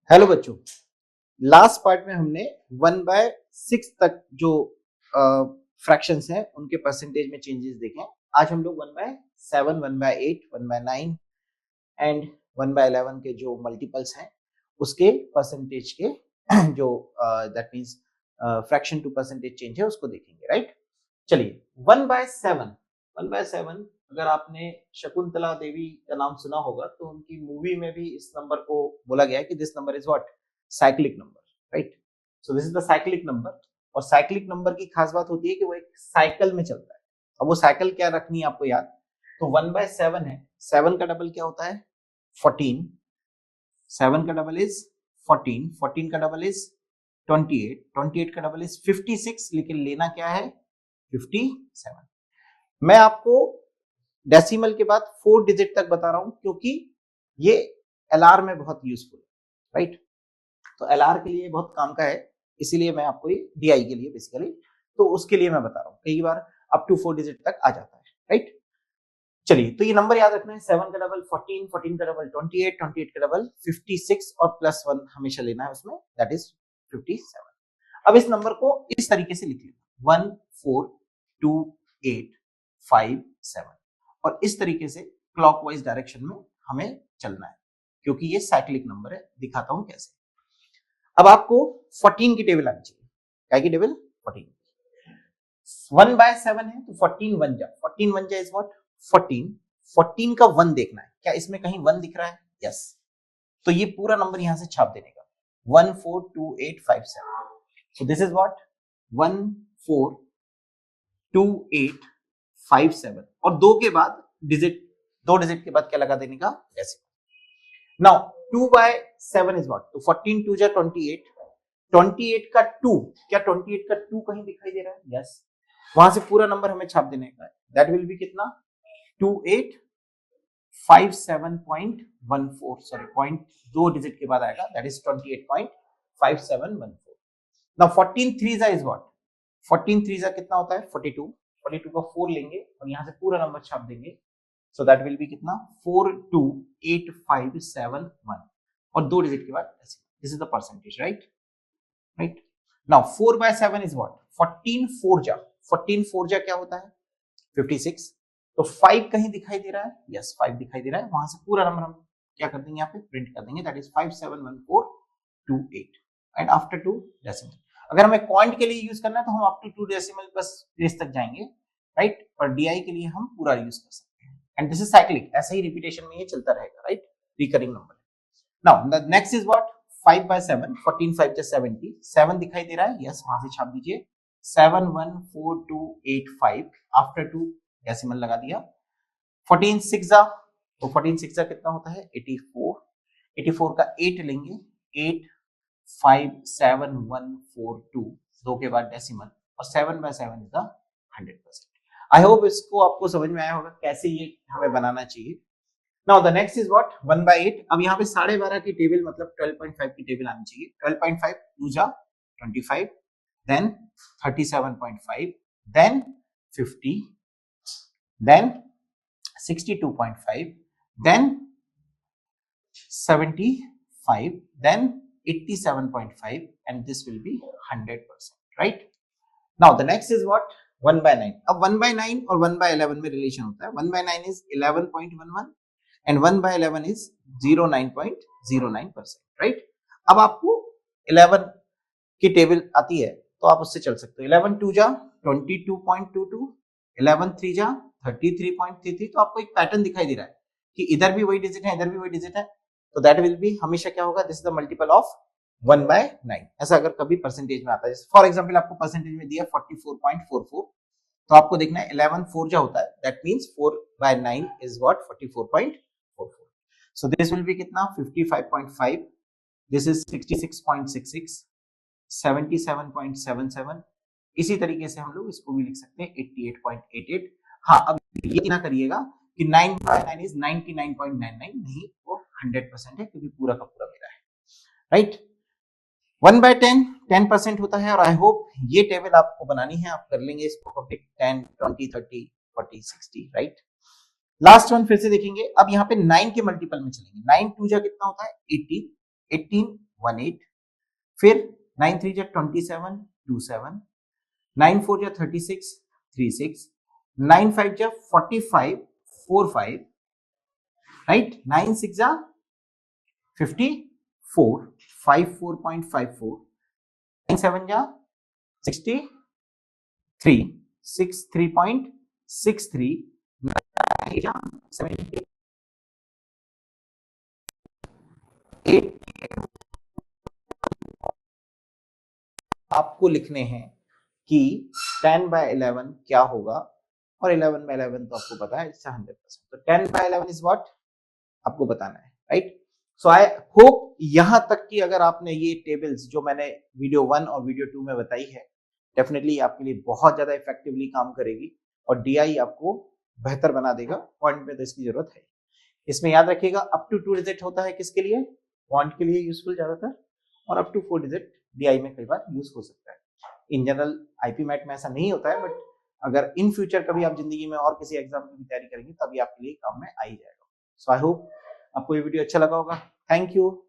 Hello बच्चों, last part में हमने 1/6 तक जो फ्रैक्शंस हैं उनके परसेंटेज में चेंजेस देखे। आज हम लोग 1/7, 1/8, 1/9 एंड 1/11 के जो मल्टीपल्स हैं उसके परसेंटेज के जो that means fraction to percentage change है उसको देखेंगे, राइट। चलिए 1/7 अगर आपने शकुंतला देवी का नाम सुना होगा तो उनकी मूवी में भी इस नंबर को बोला गया है कि this number is what, cyclic number, right. So this is the cyclic number. और साइक्लिक नंबर की खास बात होती है कि वो एक साइकिल में चलता है। अब वो साइकिल क्या रखनी है आपको याद, तो 1/7 है, 7 का डबल क्या होता है 14, 7 का डबल इज 14, 14 का डबल इज 28, 28 का डबल इज 56, लेकिन लेना क्या है 57। मैं आपको डेसिमल के बाद 4 डिजिट तक बता रहा हूं क्योंकि ये एलआर में बहुत यूजफुल है, राइट। तो एलआर के लिए बहुत काम का है, इसीलिए मैं आपको ये डीआई के लिए बेसिकली तो उसके लिए मैं बता रहा हूं। कई बार अप टू 4 डिजिट तक आ जाता है, राइट। चलिए तो ये नंबर याद रखना है, 7 का डबल 14, 14 का डबल 28, 28 का डबल 56 और +1 हमेशा लेना है उसमें, दैट इज 57। अब इस नंबर को इस तरीके से लिख लेना 1 4 2 8 5 7 और इस तरीके से क्लॉकवाइज डायरेक्शन में हमें चलना है क्योंकि ये साइक्लिक नंबर है। दिखाता हूं कैसे। अब आपको 14 की टेबल आनी चाहिए। क्या की टेबल 14, 1/7 है तो 14 वन जा, 14 वन जा इज व्हाट 14, 14 का 1 देखना है। क्या इसमें कहीं 1 दिख रहा है? यस। तो ये पूरा नंबर यहां से छाप देने का 1 4 2 8 5 7। सो दिस इज व्हाट 1 4 2 8 5 7 और 2 के बाद डिजिट, 2 डिजिट के बाद क्या लगा देने का डेसिमल। नाउ 2/7 इज व्हाट, तो 14 2 जा 28, 28 का 2, क्या 28 का 2 कहीं दिखाई दे रहा है? यस। वहां से पूरा नंबर हमें छाप देने का है, दैट विल बी कितना 2857.14, सॉरी पॉइंट 2 डिजिट के बाद आएगा, that is 28.5714। Now 14 3 is what, 14 3 कितना होता है 42, 42 का 4 लेंगे और यहां से पूरा नंबर छाप देंगे, सो दैट विल बी कितना 42857 और 2 डिजिट के बाद ऐसे। This is the percentage, right, right. Now 4/7 is what 14 4 जा, 14 4 जा क्या होता है 56, तो 5 कहीं दिखाई दे रहा है? यस 5 दिखाई दे रहा है। वहां से पूरा नंबर हम क्या कर देंगे यहाँ पे प्रिंट कर देंगे, that is 571428 and after 2 decimal. अगर हमें पॉइंट के लिए यूज करना है तो हम अप टू 2 डेसिमल बस प्लेस तक जाएंगे, राइट। पर डीआई के लिए हम पूरा यूज कर सकते हैं एंड दिस इज साइक्लिक, ऐसे ही रिपीटेशन में ये चलता रहेगा, right, recurring number. Now the next is what 5/7, 14 5 जा 70, 7 दिखाई दे रहा है? यस, वहां से छाप दीजिए 71428 आफ्टर 2 डेसिमल लगा दिया। 14 6 जा, तो 14 6 जा कितना होता है 84, 84 का 8 लेंगे 857142, 2 के बाद डेसिमल और 7/7 इज द 100%। आई होप इसको आपको समझ में आया होगा कैसे ये हमें बनाना चाहिए। Now the next is what 1/8। अब यहाँ पे 12.5 की टेबल मतलब 12.5 की टेबल आनी चाहिए। 12.5 2 जा 25, then 37.5, then 50, then 62.5, then 75, then 87.5 and this will be 100%, right? Now the next is what 1/9। अब 1/9 और 1/11 में रिलेशन होता है। 1/9 is 11.11 and 1/11 is 09.09%, right? अब आपको 11 की टेबल आती है तो आप उससे चल सकते हो। 11 2 जा 22.22, 11 3 जा 33.33, तो आपको एक पैटर्न दिखाई दे रहा है कि इधर भी वही डिजिट है इधर भी वही डिजिट है, तो दैट विल बी हमेशा क्या होगा, this is the multiple of 1/9। ऐसा अगर कभी परसेंटेज में आता है, फॉर एग्जाम्पल आपको परसेंटेज में दिया 44.44, तो आपको देखना है 11 4 जा होता है, that means 4/9 is what 44.44। So this will be कितना 55.5, दिस इज 66.66, 77.77। इसी तरीके से हम लोग इसको भी लिख सकते हैं 88.88। हाँ, अब ये ना करिएगा कि 9/9 इज 99.99, नहीं, वो 100% है क्योंकि पूरा का पूरा मेरा है, राइट। 1/10 10% होता है और आई होप ये टेबल आपको बनानी है, आप कर लेंगे इसको कंप्लीट 10 20 30 40 60, राइट। लास्ट वन फिर से देखेंगे। अब यहाँ पे 9 के मल्टीपल में चलेंगे। 9 2 जा कितना होता है 18, 18 18, फिर 9 3 जा 27 27, 9 4 जा 36 36, 9 5 जा 45 45, राइट, 9 6 जा 54 54.54, 9 7 जा 63 63.63, 9 8 जा 78, आपको लिखने हैं कि 10/11 क्या होगा, और 11/11 तो आपको पता है, इससे 100%, तो 10/11 इज व्हाट, आपको बताना है, राइट। सो आई होप यहां तक कि अगर आपने ये टेबल्स जो मैंने वीडियो 1 और वीडियो 2 में बताई है, डेफिनेटली आपके लिए बहुत ज्यादा इफेक्टिवली काम करेगी और डीआई आपको बेहतर बना देगा। पॉइंट में तो इसकी जरूरत है। इसमें याद रखिएगा अप टू 2 डिजिट होता है किसके लिए, पॉइंट के लिए यूजफुल ज्यादातर, और अप टू 4 डिजिट डीआई में कई बार यूज हो सकता है। इन जनरल आईपी मैट में ऐसा नहीं होता है, बट अगर इन फ्यूचर कभी आप जिंदगी में और किसी एग्जाम की तैयारी करेंगे तभी आपके लिए काम में आ ही जाएगा। सो आई होप आपको ये वीडियो अच्छा लगा होगा। Thank you.